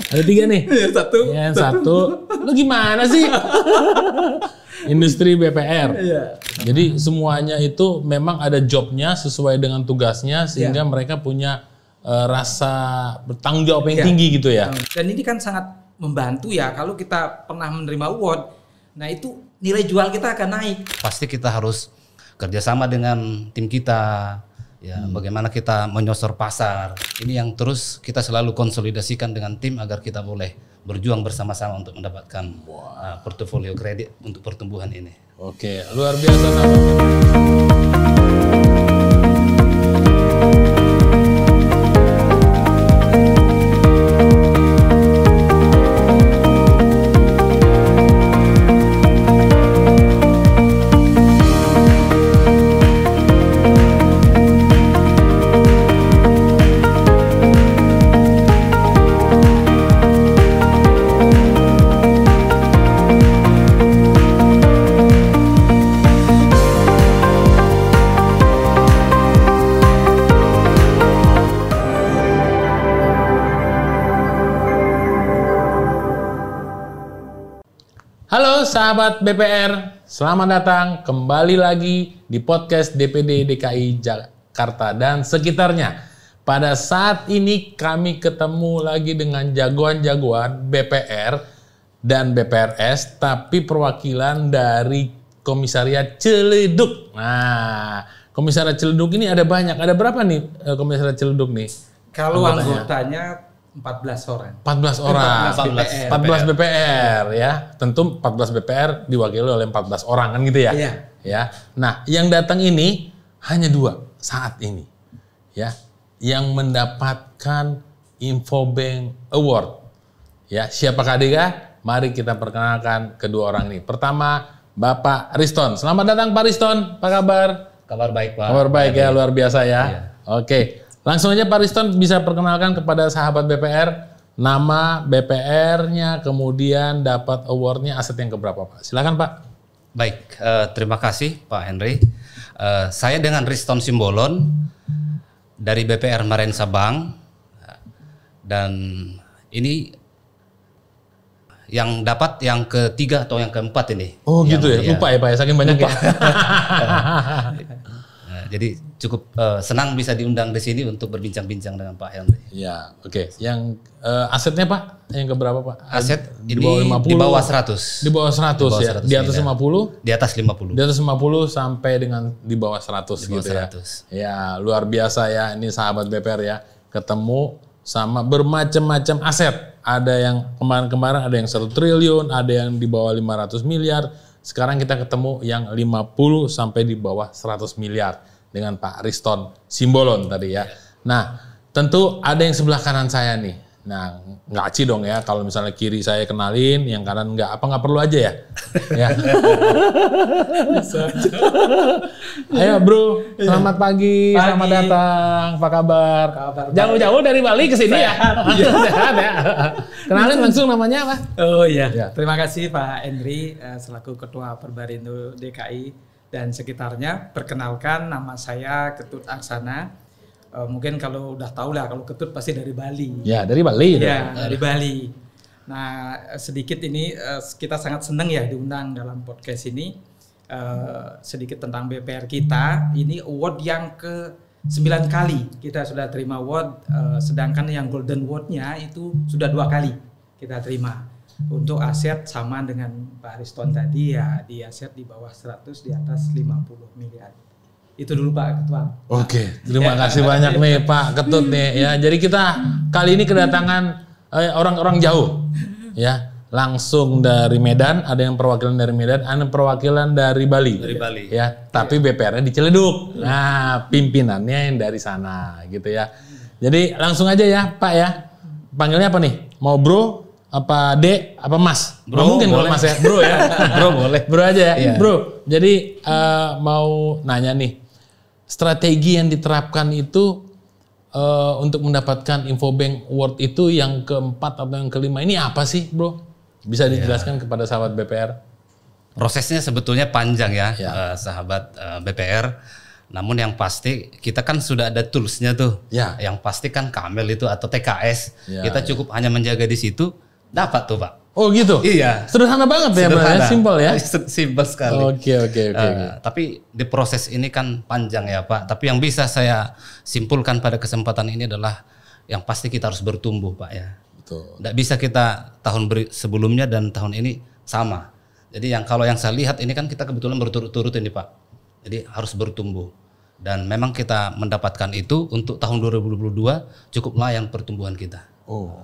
Ada 3 nih. Yang satu. Lu gimana sih? Industri BPR. Jadi semuanya itu memang ada jobnya sesuai dengan tugasnya sehingga mereka punya rasa bertanggung jawab yang tinggi gitu ya. Dan ini kan sangat membantu ya kalau kita pernah menerima award. Nah itu nilai jual kita akan naik. Pasti kita harus kerjasama dengan tim kita. Ya, bagaimana kita menyosor pasar. Ini yang terus kita selalu konsolidasikan dengan tim agar kita boleh berjuang bersama-sama untuk mendapatkan portofolio kredit untuk pertumbuhan ini. Oke, luar biasa. Halo sahabat BPR, selamat datang kembali lagi di podcast DPD DKI Jakarta dan sekitarnya. Pada saat ini kami ketemu lagi dengan jagoan-jagoan BPR dan BPRS, tapi perwakilan dari Komisariat Ciledug. Nah, Komisariat Ciledug ini ada banyak. Ada berapa nih Komisariat Ciledug nih? Kalau anggotanya 14 orang. 14 orang. 14 BPR ya. Tentu 14 BPR diwakili oleh 14 orang kan gitu ya. Iya. Ya. Nah, yang datang ini hanya 2 saat ini. Ya. Yang mendapatkan Infobank Award. Ya, siapakah dia? Mari kita perkenalkan kedua orang ini. Pertama, Bapak Riston. Selamat datang Pak Riston. Apa kabar? Kabar baik, Pak. Kabar baik ya, luar biasa ya. Iya. Oke. Langsung aja Pak Riston bisa perkenalkan kepada sahabat BPR nama BPR-nya, kemudian dapat award-nya aset yang keberapa Pak? Silakan Pak. Baik, terima kasih Pak Henry. Saya dengan Riston Simbolon dari BPR Marensa Bank dan ini yang dapat yang ketiga atau yang keempat ini. Oh gitu ya, lupa ya Pak ya, saking banyak ya. Jadi cukup senang bisa diundang di sini untuk berbincang-bincang dengan Pak Henry. Ya, oke. Yang asetnya Pak, yang keberapa Pak? Aset di ini bawah 50, di bawah 100. Di bawah 100 ya. Di atas 50? Di atas 50. Di atas 50 sampai dengan di bawah 100 Di bawah gitu 100. ya. Ya, luar biasa ya ini sahabat BPR ya. Ketemu sama bermacam-macam aset. Ada yang kemarin-kemarin ada yang 1 triliun, ada yang di bawah 500 miliar. Sekarang kita ketemu yang 50 sampai di bawah 100 miliar. Dengan Pak Riston Simbolon tadi ya. Nah, tentu ada yang sebelah kanan saya nih. Nah, nggak aci dong ya kalau misalnya kiri saya kenalin, yang kanan nggak. Apa nggak perlu aja ya? Ya. Ayo bro, selamat pagi, selamat datang. Apa kabar? Jauh-jauh dari Bali ke sini ya? Kenalin langsung namanya apa? Oh iya, terima kasih Pak Henry selaku Ketua Perbarindo DKI. Dan sekitarnya, perkenalkan nama saya Ketut Aksana. Mungkin kalau udah tahu lah, kalau Ketut pasti dari Bali. Ya, dari Bali. Ya, dari Bali. Nah, sedikit ini kita sangat senang ya diundang dalam podcast ini. Sedikit tentang BPR kita. Ini award yang ke-9 kali kita sudah terima award. Sedangkan yang Golden Award-nya itu sudah 2 kali kita terima. Untuk aset sama dengan Pak Riston tadi ya, di aset di bawah 100, di atas 50 miliar. Itu dulu Pak Ketua. Oke, terima kasih banyak nih Pak Ketut nih ya. Jadi kita kali ini kedatangan orang-orang jauh ya. Langsung dari Medan, ada yang perwakilan dari Medan, ada yang perwakilan dari Bali. Dari Bali. Ya, tapi BPR-nya di Ciledug. Nah, pimpinannya yang dari sana gitu ya. Jadi langsung aja ya Pak ya. Panggilnya apa nih? Mau bro? Apa Dek, apa Mas? Bro, mungkin kalau boleh. Mas ya, Bro ya. Bro boleh. Bro aja ya. Iya. Bro, jadi mau nanya nih, strategi yang diterapkan itu untuk mendapatkan Infobank Award itu yang keempat atau yang kelima ini apa sih, Bro? Bisa dijelaskan kepada sahabat BPR? Prosesnya sebetulnya panjang ya, Ya. sahabat BPR. Namun yang pasti kita kan sudah ada toolsnya tuh. Ya. Yang pasti kan Kamel itu atau TKS. Ya, Kita cukup hanya menjaga di situ, dapat tuh Pak. Oh gitu? Iya. Sederhana banget ya, Pak. Simpel ya? Simpel sekali. Oke. Tapi di proses ini kan panjang ya Pak. Tapi yang bisa saya simpulkan pada kesempatan ini adalah yang pasti kita harus bertumbuh Pak ya. Betul. Nggak bisa kita tahun sebelumnya dan tahun ini sama. Jadi kalau yang saya lihat ini kan kita kebetulan berturut-turut ini Pak. Jadi harus bertumbuh. Dan memang kita mendapatkan itu untuk tahun 2022 cukup layan pertumbuhan kita. Oh.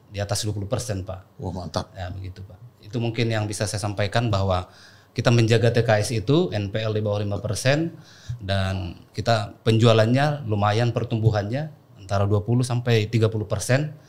Di atas 20% Pak. Wah mantap. Ya begitu Pak. Itu mungkin yang bisa saya sampaikan bahwa kita menjaga TKS itu NPL di bawah 5% dan kita penjualannya lumayan pertumbuhannya antara 20 sampai 30%.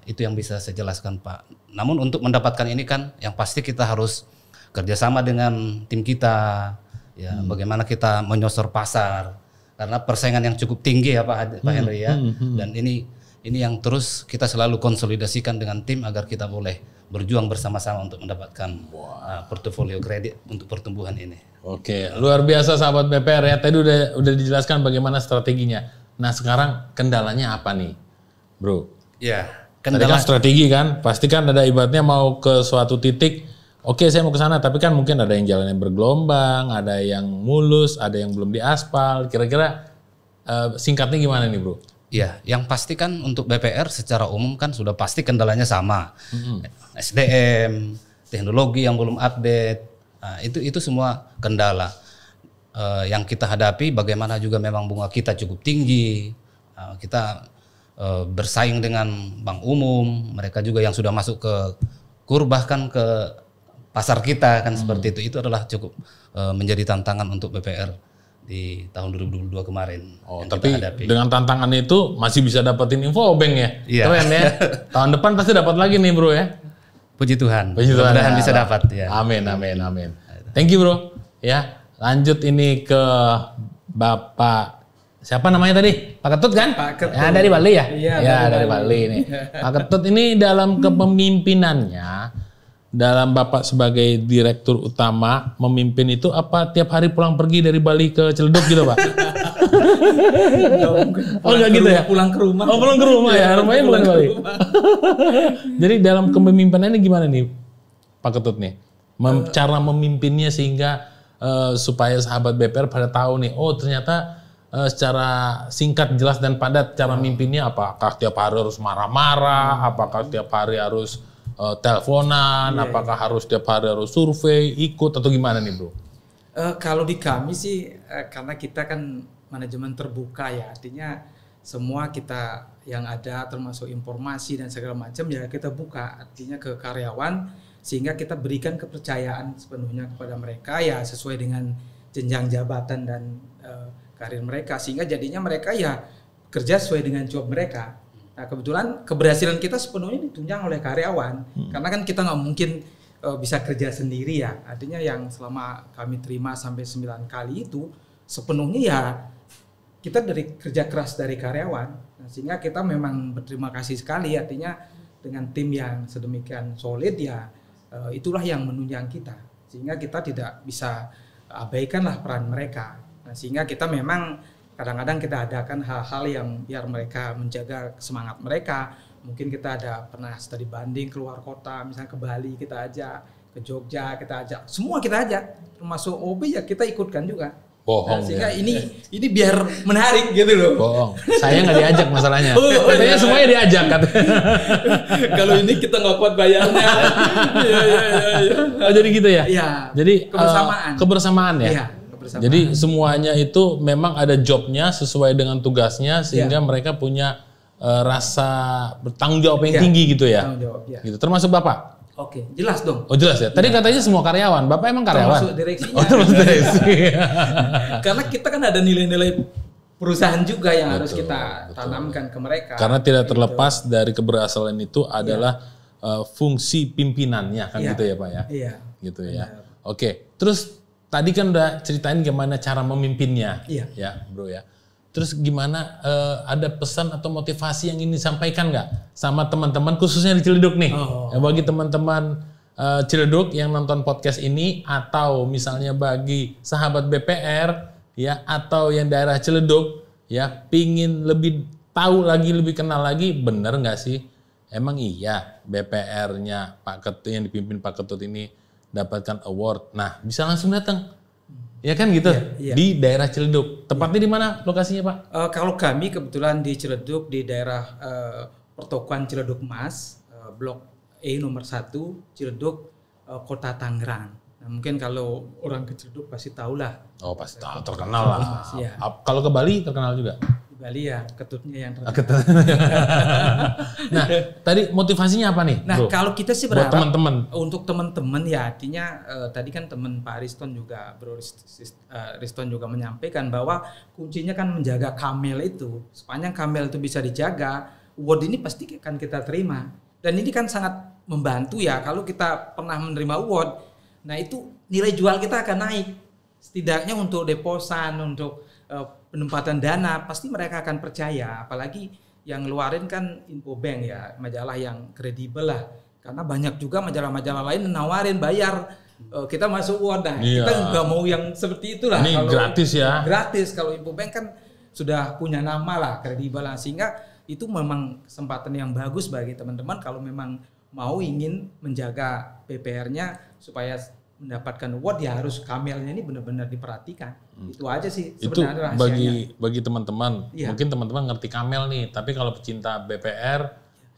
Itu yang bisa saya jelaskan Pak. Namun untuk mendapatkan ini kan yang pasti kita harus kerjasama dengan tim kita, ya bagaimana kita menyosor pasar karena persaingan yang cukup tinggi ya Pak Henry ya. Dan ini yang terus kita selalu konsolidasikan dengan tim agar kita boleh berjuang bersama-sama untuk mendapatkan portofolio kredit untuk pertumbuhan ini. Oke, luar biasa sahabat BPR ya. Tadi udah dijelaskan bagaimana strateginya. Nah sekarang kendalanya apa nih, Bro? Ya, Tadi kan strategi kan, pasti kan ada ibaratnya mau ke suatu titik, oke saya mau ke sana, tapi kan mungkin ada yang jalannya bergelombang, ada yang mulus, ada yang belum diaspal. Kira-kira singkatnya gimana nih Bro? Ya, yang pasti kan untuk BPR secara umum kan sudah pasti kendalanya sama. SDM, teknologi yang belum update, itu semua kendala. Yang kita hadapi bagaimana juga memang bunga kita cukup tinggi, kita bersaing dengan bank umum, mereka juga yang sudah masuk ke KUR bahkan ke pasar kita kan seperti itu adalah cukup menjadi tantangan untuk BPR di tahun 2022 kemarin. Oh, tapi dengan tantangan itu masih bisa dapetin info bank ya? Iya. Keren ya. Tahun depan pasti dapat lagi nih Bro ya. Puji Tuhan. Mudah-mudahan bisa dapat ya. Amin. Thank you Bro. Ya, lanjut ini ke Bapak siapa namanya tadi? Pak Ketut kan? Pak Ketut. Ya, dari Bali ya? Iya, ya, dari Bali nih. Pak Ketut ini dalam kepemimpinannya, dalam Bapak sebagai direktur utama memimpin itu apa tiap hari pulang pergi dari Bali ke Ciledug gitu Pak? Oh enggak gitu ya? Pulang ke rumah. Oh pulang ke rumah ya, rumahnya bukan Bali. Jadi dalam kepemimpinannya gimana nih Pak Ketut nih? Cara memimpinnya sehingga supaya sahabat BPR pada tahu nih, oh ternyata secara singkat, jelas dan padat cara mimpinnya. Apakah tiap hari harus marah-marah, apakah tiap hari harus teleponan, apakah harus tiap hari harus survei, ikut atau gimana nih Bro? Kalau di kami sih karena kita kan manajemen terbuka ya, artinya semua kita yang ada termasuk informasi dan segala macam ya kita buka artinya ke karyawan sehingga kita berikan kepercayaan sepenuhnya kepada mereka ya sesuai dengan jenjang jabatan dan karir mereka sehingga jadinya mereka ya kerja sesuai dengan job mereka. Nah kebetulan keberhasilan kita sepenuhnya ditunjang oleh karyawan karena kan kita nggak mungkin bisa kerja sendiri ya. Artinya yang selama kami terima sampai 9 kali itu sepenuhnya ya kita dari kerja keras dari karyawan. Nah, sehingga kita memang berterima kasih sekali artinya dengan tim yang sedemikian solid ya itulah yang menunjang kita sehingga kita tidak bisa abaikanlah peran mereka. Nah, sehingga kita memang kadang-kadang kita adakan hal-hal yang biar mereka menjaga semangat mereka. Mungkin kita ada pernah studi banding keluar kota, misalnya ke Bali kita ajak, ke Jogja kita ajak, semua kita ajak, termasuk OB ya kita ikutkan juga. Bohong. Nah, sehingga ini biar menarik gitu loh. Bohong. Saya nggak diajak masalahnya. Katanya semuanya diajak katanya. Kalau ini kita nggak kuat bayarnya. Oh, jadi gitu ya? Iya. Jadi kebersamaan ya? Iya. Jadi semuanya itu memang ada jobnya sesuai dengan tugasnya sehingga mereka punya rasa bertanggung jawab yang tinggi gitu ya. Tanggung jawab, ya. Gitu. Termasuk Bapak? Oke, jelas dong. Oh jelas ya. Tadi katanya semua karyawan. Bapak emang karyawan? Termasuk direksinya. Oh termasuk direksi. Karena kita kan ada nilai-nilai perusahaan juga yang harus kita tanamkan ke mereka. Karena tidak terlepas dari keberhasilan itu adalah fungsi pimpinannya kan gitu ya Pak ya. Iya. Gitu ya. Oke. Terus tadi kan udah ceritain gimana cara memimpinnya, ya Bro ya. Terus gimana ada pesan atau motivasi yang ingin disampaikan nggak sama teman-teman khususnya di Ciledug nih? Ya, bagi teman-teman Ciledug yang nonton podcast ini atau misalnya bagi sahabat BPR ya atau yang daerah Ciledug ya pingin lebih tahu lagi, lebih kenal lagi, bener nggak sih? Emang iya BPR-nya Pak Ketut yang dipimpin Pak Ketut ini dapatkan award. Nah, bisa langsung datang. Ya kan gitu. Iya. Di daerah Ciledug. Tepatnya di mana lokasinya, Pak? Kalau kami kebetulan di Ciledug di daerah pertokoan Ciledug Mas, Blok E nomor 1 Ciledug, Kota Tangerang. Nah, mungkin kalau orang ke Ciledug pasti tahulah. Oh, pasti tahu, terkenal lah. Iya. Kalau ke Bali terkenal juga. Di Bali ya Ketutnya yang terkenal. Nah, tadi motivasinya apa nih, Nah, Bro? kalau kita sih Buat berharap teman-teman. untuk teman-teman ya artinya tadi kan teman Pak Riston juga Riston juga menyampaikan bahwa kuncinya kan menjaga Kamel itu. Sepanjang Kamel itu bisa dijaga, award ini pasti akan kita terima. Dan ini kan sangat membantu ya kalau kita pernah menerima award. Nah, itu nilai jual kita akan naik. Setidaknya untuk deposan, untuk penempatan dana pasti mereka akan percaya, apalagi yang ngeluarin kan Infobank ya, majalah yang kredibel lah, karena banyak juga majalah-majalah lain nawarin bayar kita masuk award. Nah, kita nggak mau yang seperti itulah. Ini kalau gratis ya. Gratis, kalau Infobank kan sudah punya nama lah, kredibel lah, sehingga itu memang kesempatan yang bagus bagi teman-teman kalau memang mau ingin menjaga BPR-nya supaya mendapatkan award ya harus Kamelnya ini benar-benar diperhatikan. Itu aja sih sebenarnya itu bagi teman-teman. Iya. Mungkin teman-teman ngerti Kamel nih, tapi kalau pecinta BPR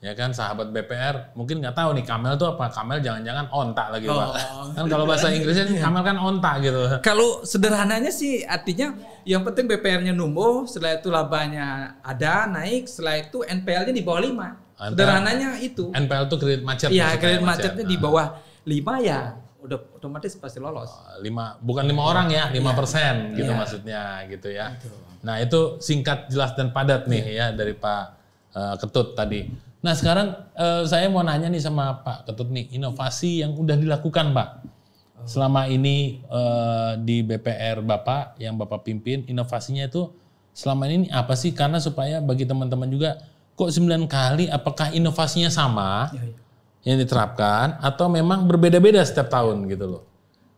ya kan sahabat BPR mungkin nggak tahu nih Kamel itu apa. Kamel jangan-jangan onta lagi, Pak. Kan kalau bahasa Inggrisnya Kamel kan onta gitu. Kalau sederhananya sih artinya yang penting BPR-nya numbuh, setelah itu labanya ada naik, setelah itu NPL-nya di bawah 5. Sederhananya itu. NPL itu kredit macet. Iya, kredit macetnya di bawah 5 ya udah otomatis pasti lolos. 5 orang ya, 5% gitu maksudnya gitu ya. Nah, itu singkat, jelas dan padat nih ya dari Pak Ketut tadi. Nah, sekarang saya mau nanya nih sama Pak Ketut nih, inovasi yang udah dilakukan, Pak. Selama ini di BPR Bapak yang Bapak pimpin, inovasinya itu selama ini apa sih? Karena supaya bagi teman-teman juga kok 9 kali, apakah inovasinya sama? Yang diterapkan atau memang berbeda-beda setiap tahun gitu loh.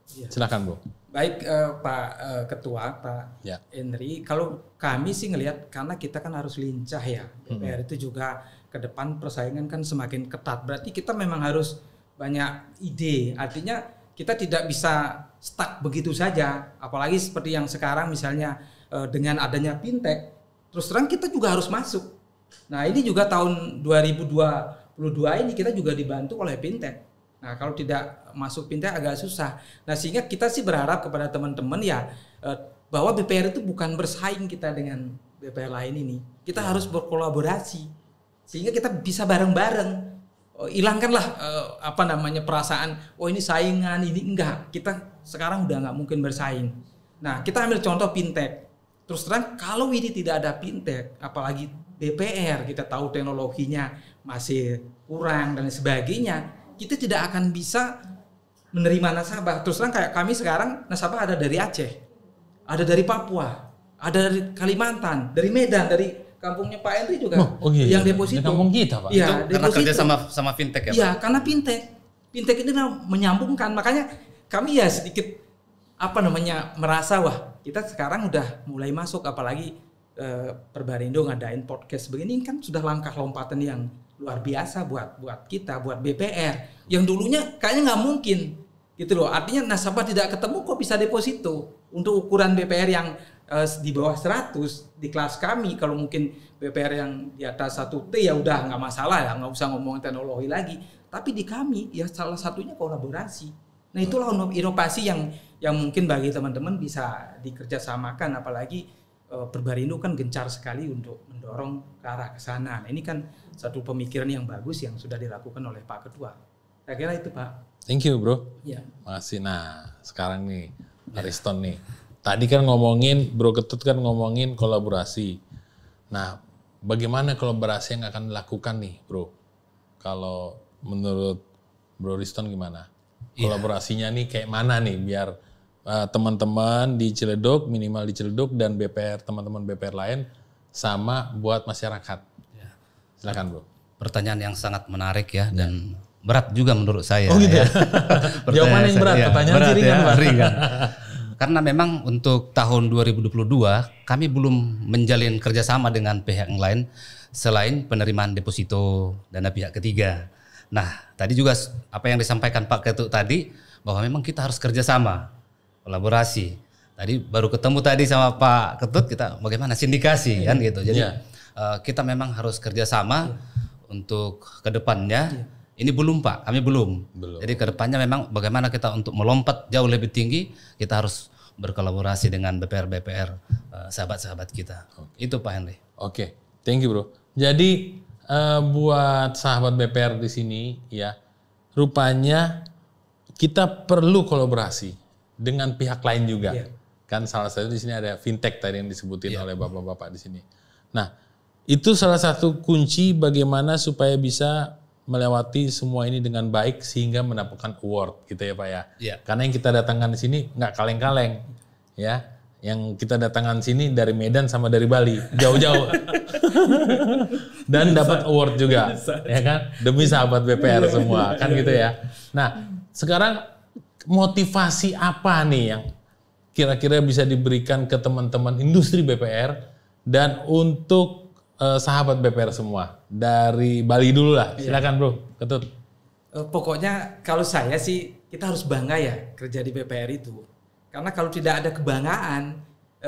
Silakan, Bu. Baik Pak Ketua, Pak Henry, kalau kami sih ngelihat karena kita kan harus lincah ya. BPR itu juga ke depan persaingan kan semakin ketat. Berarti kita memang harus banyak ide. Artinya kita tidak bisa stuck begitu saja. Apalagi seperti yang sekarang misalnya dengan adanya fintech, terus terang kita juga harus masuk. Nah, ini juga tahun 2022 ini kita juga dibantu oleh fintech. Nah, kalau tidak masuk fintech agak susah. Nah, sehingga kita sih berharap kepada teman-teman ya bahwa BPR itu bukan bersaing kita dengan BPR lain ini. Kita harus berkolaborasi sehingga kita bisa bareng-bareng. Hilangkanlah perasaan ini saingan, ini enggak. Kita sekarang udah nggak mungkin bersaing. Nah, kita ambil contoh fintech. Terus terang kalau ini tidak ada fintech, apalagi BPR, kita tahu teknologinya masih kurang dan sebagainya, kita tidak akan bisa menerima nasabah. Terus terang kayak kami sekarang nasabah ada dari Aceh, ada dari Papua, ada dari Kalimantan, dari Medan, dari kampungnya Pak Henry juga yang deposito. Di kampung kita, Pak. Ya, itu karena kerja sama fintech ya, Pak? Iya, karena fintech ini menyambungkan. Makanya kami ya sedikit merasa wah kita sekarang udah mulai masuk, apalagi Perbarindo ngadain podcast begini kan sudah langkah lompatan yang luar biasa buat kita, buat BPR yang dulunya kayaknya nggak mungkin gitu loh. Artinya nasabah tidak ketemu kok bisa deposito. Untuk ukuran BPR yang di bawah 100 di kelas kami, kalau mungkin BPR yang di atas 1T ya udah nggak masalah ya, nggak usah ngomong teknologi lagi. Tapi di kami ya salah satunya kolaborasi. Nah, itulah inovasi yang mungkin bagi teman-teman bisa dikerjasamakan, apalagi Perbarindo kan gencar sekali untuk mendorong ke arah ke sana. Nah, ini kan satu pemikiran yang bagus yang sudah dilakukan oleh Pak Ketua. Saya kira itu, Pak. Thank you, Bro. Ya. Makasih. Nah, sekarang nih Ariston nih. Tadi kan ngomongin, Bro Ketut kan ngomongin kolaborasi. Nah, bagaimana kolaborasi yang akan dilakukan nih, Bro? Kalau menurut Bro Ariston gimana? Kolaborasinya nih kayak mana nih biar teman-teman di Ciledug, minimal di Ciledug dan BPR, teman-teman BPR lain sama buat masyarakat. Silakan, Bro. Pertanyaan yang sangat menarik ya dan berat juga menurut saya. Oh gitu ya? Jawaban yang berat, pertanyaan berat, ringan, ya, Pak. Ringan. karena memang untuk tahun 2022 kami belum menjalin kerjasama dengan pihak yang lain selain penerimaan deposito dana pihak ketiga. Nah, tadi juga apa yang disampaikan Pak Ketut tadi bahwa memang kita harus kerjasama, kolaborasi. Tadi baru ketemu tadi sama Pak Ketut, kita bagaimana sindikasi kan gitu. Jadi kita memang harus kerjasama untuk kedepannya. Ini belum Pak, kami belum. Jadi kedepannya memang bagaimana kita untuk melompat jauh lebih tinggi, kita harus berkolaborasi dengan BPR sahabat-sahabat kita. Itu Pak Henry. Oke, thank you bro. Jadi buat sahabat BPR di sini ya, rupanya kita perlu kolaborasi dengan pihak lain juga. Kan salah satu di sini ada fintech tadi yang disebutin oleh bapak-bapak di sini. Nah, itu salah satu kunci bagaimana supaya bisa melewati semua ini dengan baik sehingga mendapatkan award gitu ya Pak ya. Karena yang kita datangkan di sini nggak kaleng-kaleng ya. Yang kita datangkan sini dari Medan sama dari Bali, jauh-jauh. Dan dapat award juga, ya kan? Demi sahabat BPR semua, kan gitu ya. Nah, sekarang motivasi apa nih yang kira-kira bisa diberikan ke teman-teman industri BPR dan untuk sahabat BPR semua? Dari Bali dulu lah, silakan Bro, Ketut. Pokoknya kalau saya sih, kita harus bangga ya kerja di BPR itu. Karena kalau tidak ada kebanggaan,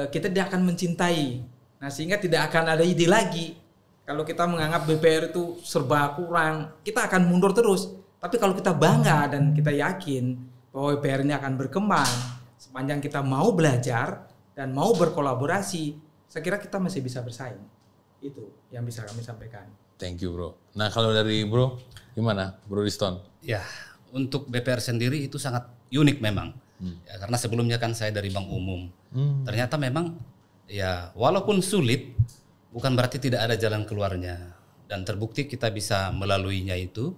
kita tidak akan mencintai. Nah, sehingga tidak akan ada ide lagi. Kalau kita menganggap BPR itu serba kurang, kita akan mundur terus. Tapi kalau kita bangga dan kita yakin bahwa BPR ini akan berkembang, sepanjang kita mau belajar dan mau berkolaborasi, saya kira kita masih bisa bersaing. Itu yang bisa kami sampaikan. Thank you Bro. Nah, kalau dari Bro, gimana Bro Riston? Ya, untuk BPR sendiri itu sangat unik memang. Ya, karena sebelumnya kan saya dari bank umum. Ternyata memang ya walaupun sulit bukan berarti tidak ada jalan keluarnya. Dan terbukti kita bisa melaluinya itu.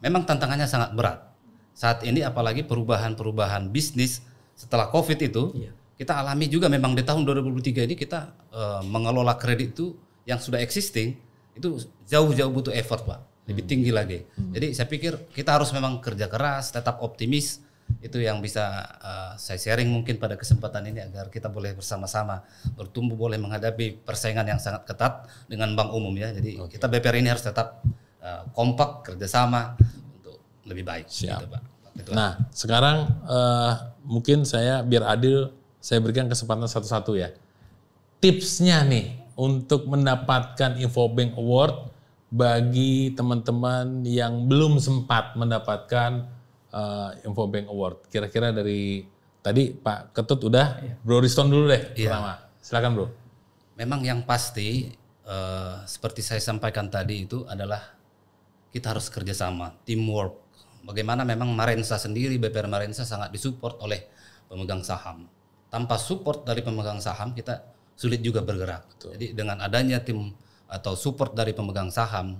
Memang tantangannya sangat berat. Saat ini apalagi perubahan-perubahan bisnis setelah COVID itu kita alami juga memang di tahun 2023 ini kita mengelola kredit itu yang sudah existing itu jauh-jauh butuh effort Pak. Lebih tinggi lagi. Jadi saya pikir kita harus memang kerja keras, tetap optimis. Itu yang bisa saya sharing mungkin pada kesempatan ini agar kita boleh bersama-sama bertumbuh, boleh menghadapi persaingan yang sangat ketat dengan bank umum ya. Jadi kita BPR ini harus tetap kompak, kerjasama untuk lebih baik. Siap. Gitu, Pak. Gitu. Nah, sekarang mungkin saya biar adil, saya berikan kesempatan satu-satu ya. Tipsnya nih untuk mendapatkan Infobank Award bagi teman-teman yang belum sempat mendapatkan Infobank Award. Kira-kira dari tadi Pak Ketut udah, Bro Riston dulu deh pertama. Silakan Bro. Memang yang pasti seperti saya sampaikan tadi itu adalah kita harus kerjasama, teamwork. Bagaimana memang Marensa sendiri, BPR Marensa sangat disupport oleh pemegang saham. Tanpa support dari pemegang saham kita sulit juga bergerak. Jadi dengan adanya tim atau support dari pemegang saham,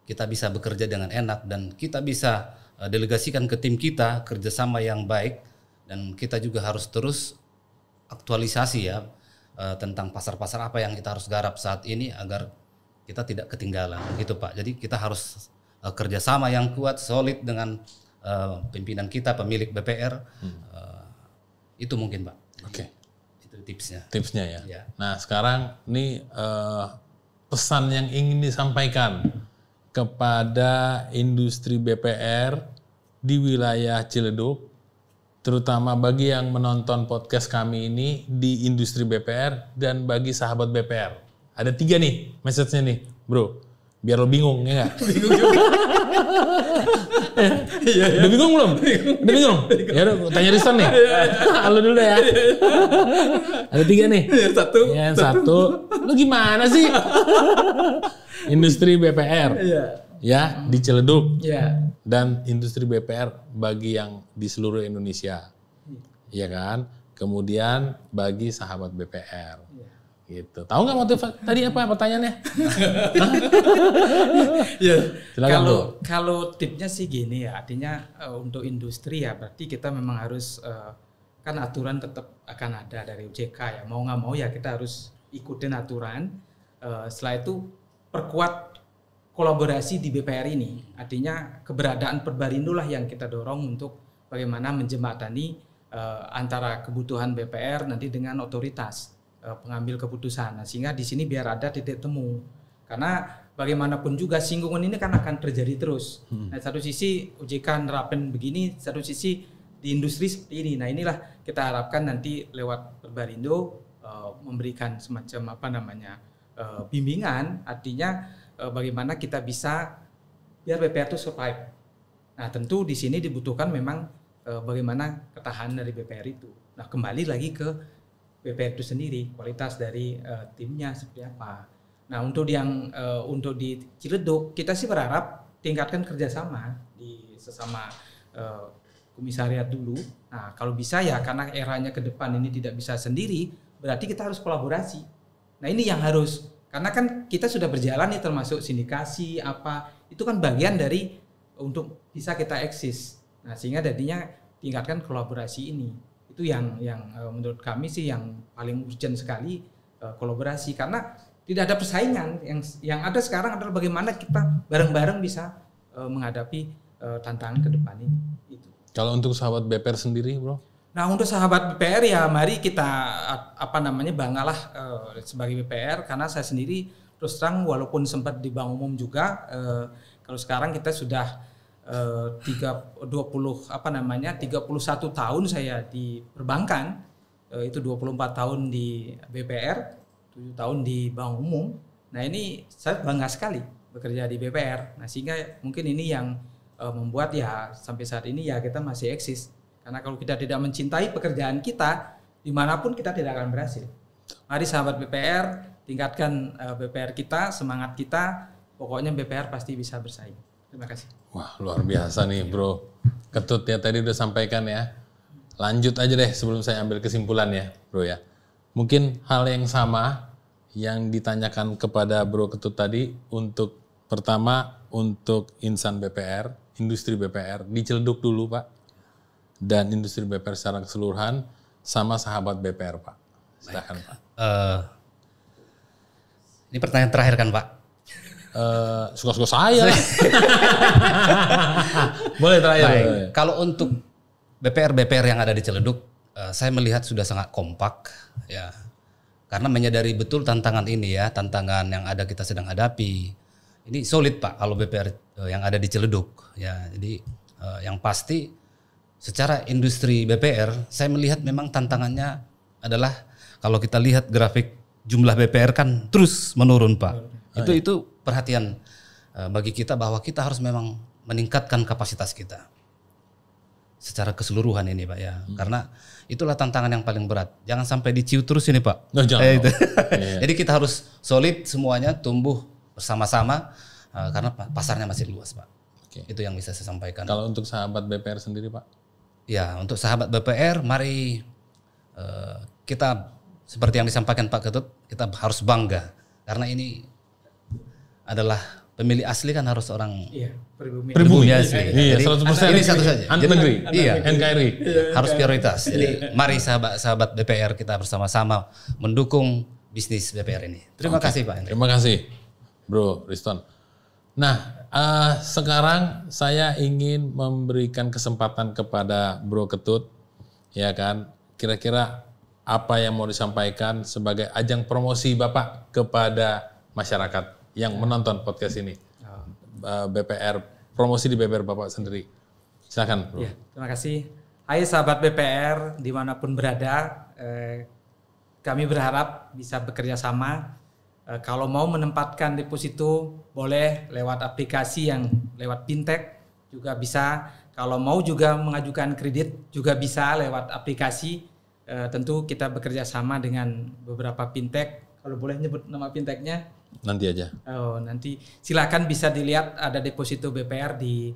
kita bisa bekerja dengan enak dan kita bisa delegasikan ke tim kita kerjasama yang baik dan kita juga harus terus aktualisasi ya tentang pasar-pasar apa yang kita harus garap saat ini agar kita tidak ketinggalan gitu Pak. Jadi kita harus kerjasama yang kuat, solid dengan pimpinan kita, pemilik BPR. Itu mungkin Pak. Oke. Itu tipsnya. Tipsnya ya. Nah sekarang ini pesan yang ingin disampaikan kepada industri BPR di wilayah Ciledug, terutama bagi yang menonton podcast kami ini di industri BPR dan bagi sahabat BPR. Ada 3 nih message-nya nih, Bro. Biar lo bingung, ya nggak? Bingung juga. Udah bingung belum? Udah bingung? Ya udah, tanya Riston nih. Halo dulu ya. Ada 3 nih. Yang satu, lu gimana sih? Industri BPR. Ya, di Ciledug. Dan industri BPR bagi yang di seluruh Indonesia. Ya kan? Kemudian bagi sahabat BPR. Gitu. Tahu nggak motif tadi apa pertanyaannya? Silakan, kalau tipnya sih gini ya, artinya untuk industri ya berarti kita memang harus kan aturan tetap akan ada dari OJK ya, mau nggak mau ya kita harus ikutin aturan. Setelah itu perkuat kolaborasi di BPR ini, artinya keberadaan Perbarindo lah yang kita dorong untuk bagaimana menjembatani antara kebutuhan BPR nanti dengan otoritas pengambil keputusan. Nah, sehingga di sini biar ada titik temu. Karena bagaimanapun juga singgungan ini kan akan terjadi terus. Nah, satu sisi OJK nerapin begini, satu sisi di industri seperti ini. Nah, inilah kita harapkan nanti lewat Perbarindo memberikan semacam bimbingan, artinya bagaimana kita bisa biar BPR itu survive. Nah, tentu di sini dibutuhkan memang bagaimana ketahanan dari BPR itu. Nah, kembali lagi ke BPR itu sendiri, kualitas dari timnya seperti apa. Nah, untuk di Ciledug kita sih berharap tingkatkan kerjasama di sesama komisariat dulu. Nah, kalau bisa ya karena eranya ke depan ini tidak bisa sendiri, berarti kita harus kolaborasi. Nah, ini yang harus, karena kan kita sudah berjalan nih termasuk sindikasi itu kan bagian dari untuk bisa kita eksis. Nah, sehingga jadinya tingkatkan kolaborasi ini. Itu yang menurut kami sih yang paling urgent sekali, kolaborasi, karena tidak ada persaingan. Yang ada sekarang adalah bagaimana kita bareng-bareng bisa menghadapi tantangan ke depan ini. Itu. Kalau untuk sahabat BPR sendiri, Bro? Nah, untuk sahabat BPR ya mari kita banggalah sebagai BPR, karena saya sendiri terus terang walaupun sempat di bank umum juga, kalau sekarang kita sudah 31 tahun saya di perbankan, itu 24 tahun di BPR, 7 tahun di bank umum. Nah, ini saya bangga sekali bekerja di BPR. Nah, sehingga mungkin ini yang membuat ya sampai saat ini ya kita masih eksis. Karena kalau kita tidak mencintai pekerjaan kita, dimanapun kita tidak akan berhasil. Mari sahabat BPR, tingkatkan BPR kita, semangat kita, pokoknya BPR pasti bisa bersaing. Terima kasih. Wah, luar biasa nih Bro Ketut ya, tadi udah sampaikan ya. Lanjut aja deh sebelum saya ambil kesimpulan ya Bro ya. Mungkin hal yang sama yang ditanyakan kepada Bro Ketut tadi, untuk pertama untuk insan BPR, industri BPR di Ciledug dulu Pak, dan industri BPR secara keseluruhan, sama sahabat BPR Pak. Silakan Pak. Ini pertanyaan terakhir kan Pak? Suka-suka saya. Boleh terakhir. Baik. Kalau untuk BPR yang ada di Ciledug, saya melihat sudah sangat kompak ya. Karena menyadari betul tantangan ini ya, tantangan yang ada kita sedang hadapi. Ini solid Pak kalau BPR yang ada di Ciledug ya. Jadi yang pasti secara industri BPR saya melihat memang tantangannya adalah kalau kita lihat grafik jumlah BPR kan terus menurun Pak. Itu perhatian bagi kita bahwa kita harus memang meningkatkan kapasitas kita secara keseluruhan ini Pak ya. Karena itulah tantangan yang paling berat. Jangan sampai diciut terus ini Pak. Jangan. Jadi kita harus solid semuanya, tumbuh bersama-sama karena pasarnya masih luas Pak. Oke. Itu yang bisa saya sampaikan. Kalau untuk sahabat BPR sendiri Pak? Ya, untuk sahabat BPR mari kita seperti yang disampaikan Pak Ketut, kita harus bangga karena ini adalah pemilih asli kan harus orang pribumi asli. Iya, jadi 100% ini satu saja. Anti negeri. Iya, NKRI. Harus prioritas. Jadi mari sahabat BPR kita bersama-sama mendukung bisnis BPR ini. Terima kasih Pak Henry. Terima kasih Bro Riston. Nah, sekarang saya ingin memberikan kesempatan kepada Bro Ketut, ya kan, kira-kira apa yang mau disampaikan sebagai ajang promosi Bapak kepada masyarakat yang menonton podcast ini. BPR, promosi di BPR Bapak sendiri. Silakan Bro. Ya, terima kasih. Hai sahabat BPR dimanapun berada, kami berharap bisa bekerja sama. Kalau mau menempatkan deposito boleh lewat aplikasi yang lewat fintech juga bisa. Kalau mau juga mengajukan kredit juga bisa lewat aplikasi. Tentu kita bekerja sama dengan beberapa fintech. Kalau boleh nyebut nama fintechnya? Nanti aja. Nanti silakan bisa dilihat ada deposito BPR di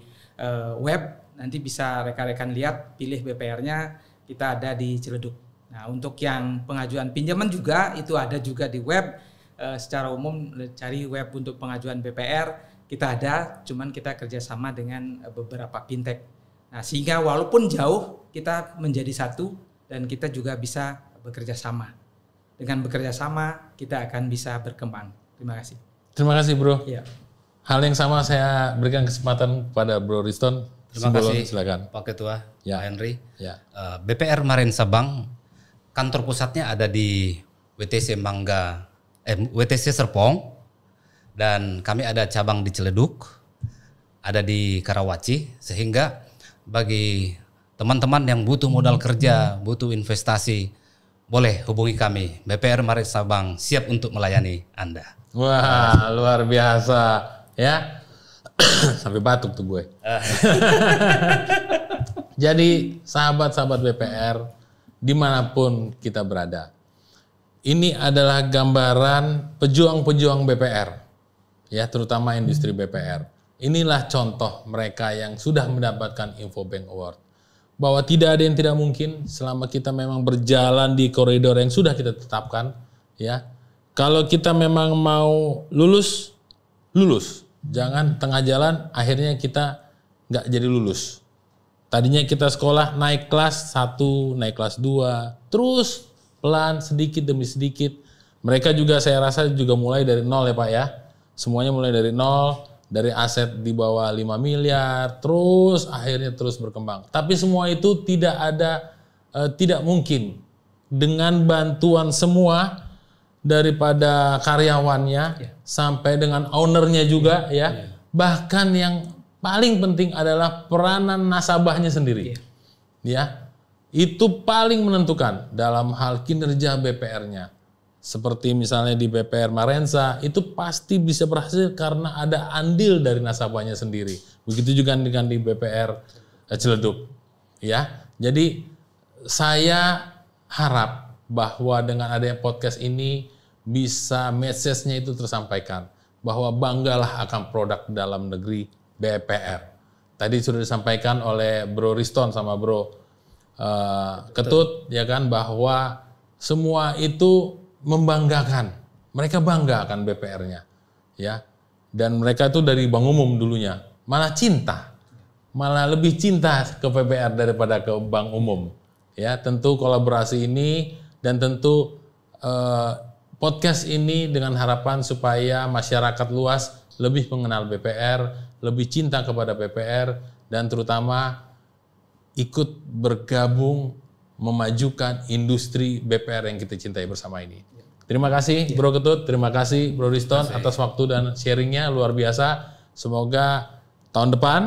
web. Nanti bisa rekan-rekan lihat, pilih BPR-nya, kita ada di Ciledug. Nah, untuk yang pengajuan pinjaman juga itu ada juga di web. Secara umum cari web untuk pengajuan BPR kita ada, cuman kita kerjasama dengan beberapa fintech. Nah, sehingga walaupun jauh kita menjadi satu dan kita juga bisa bekerja sama. Dengan bekerja sama kita akan bisa berkembang. Terima kasih. Terima kasih Bro. Ya. Hal yang sama saya berikan kesempatan kepada Bro Riston. Terima kasih silakan. Pak Ketua, Ya. Pak Henry. Ya. BPR Marensa Bank, kantor pusatnya ada di WTC Serpong, dan kami ada cabang di Ciledug, ada di Karawaci, sehingga bagi teman-teman yang butuh modal kerja, butuh investasi, boleh hubungi kami. BPR Marensa Bank siap untuk melayani Anda. Wah, luar biasa ya. Sampai batuk tuh gue. Jadi sahabat-sahabat BPR dimanapun kita berada, ini adalah gambaran pejuang-pejuang BPR, ya, terutama industri BPR. Inilah contoh mereka yang sudah mendapatkan Infobank Award. Bahwa tidak ada yang tidak mungkin selama kita memang berjalan di koridor yang sudah kita tetapkan, ya. Kalau kita memang mau lulus, lulus. Jangan tengah jalan akhirnya kita nggak jadi lulus. Tadinya kita sekolah naik kelas 1, naik kelas 2, terus pelan sedikit demi sedikit. Mereka juga saya rasa juga mulai dari nol ya Pak ya. Semuanya mulai dari nol, dari aset di bawah 5 miliar, terus akhirnya terus berkembang. Tapi semua itu tidak mungkin dengan bantuan semua daripada karyawannya sampai dengan ownernya juga ya. Bahkan yang paling penting adalah peranan nasabahnya sendiri. Ya. Itu paling menentukan dalam hal kinerja BPR-nya. Seperti misalnya di BPR Marensa itu pasti bisa berhasil karena ada andil dari nasabahnya sendiri. Begitu juga dengan di BPR Ciledug. Ya. Jadi saya harap bahwa dengan adanya podcast ini bisa message-nya itu tersampaikan bahwa banggalah akan produk dalam negeri BPR. Tadi sudah disampaikan oleh Bro Riston sama Bro Ketut ya kan, bahwa semua itu membanggakan. Mereka bangga akan BPR-nya ya. Dan mereka itu dari bank umum dulunya malah cinta. Malah lebih cinta ke BPR daripada ke bank umum. Ya, tentu kolaborasi ini dan tentu podcast ini dengan harapan supaya masyarakat luas lebih mengenal BPR, lebih cinta kepada BPR, dan terutama ikut bergabung memajukan industri BPR yang kita cintai bersama ini. Terima kasih Bro Ketut, terima kasih Bro Riston atas waktu dan sharingnya luar biasa. Semoga tahun depan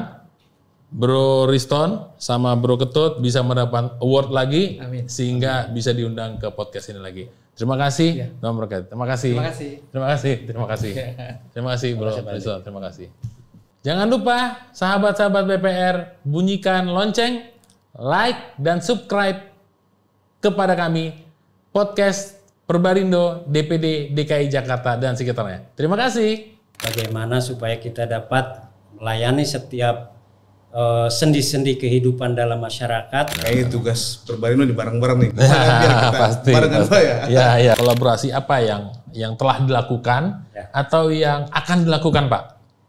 Bro Riston sama Bro Ketut bisa mendapat award lagi. Amin. Sehingga bisa diundang ke podcast ini lagi. Terima kasih. Terima kasih. Terima kasih. Terima kasih. Terima kasih. Terima kasih Bro Riston. Terima kasih. Jangan lupa sahabat-sahabat BPR bunyikan lonceng, like dan subscribe kepada kami podcast Perbarindo DPD DKI Jakarta dan sekitarnya. Terima kasih. Bagaimana supaya kita dapat melayani setiap sendi-sendi kehidupan dalam masyarakat. Kayaknya tugas Perbarindo di bareng-bareng nih. Pasti. Barengan ya. Ya. Kolaborasi apa yang telah dilakukan atau yang akan dilakukan Pak?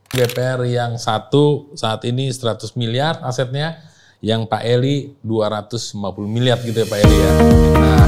BPR yang satu saat ini 100 miliar asetnya, yang Pak Eli 250 miliar gitu ya Pak Eli ya. Nah,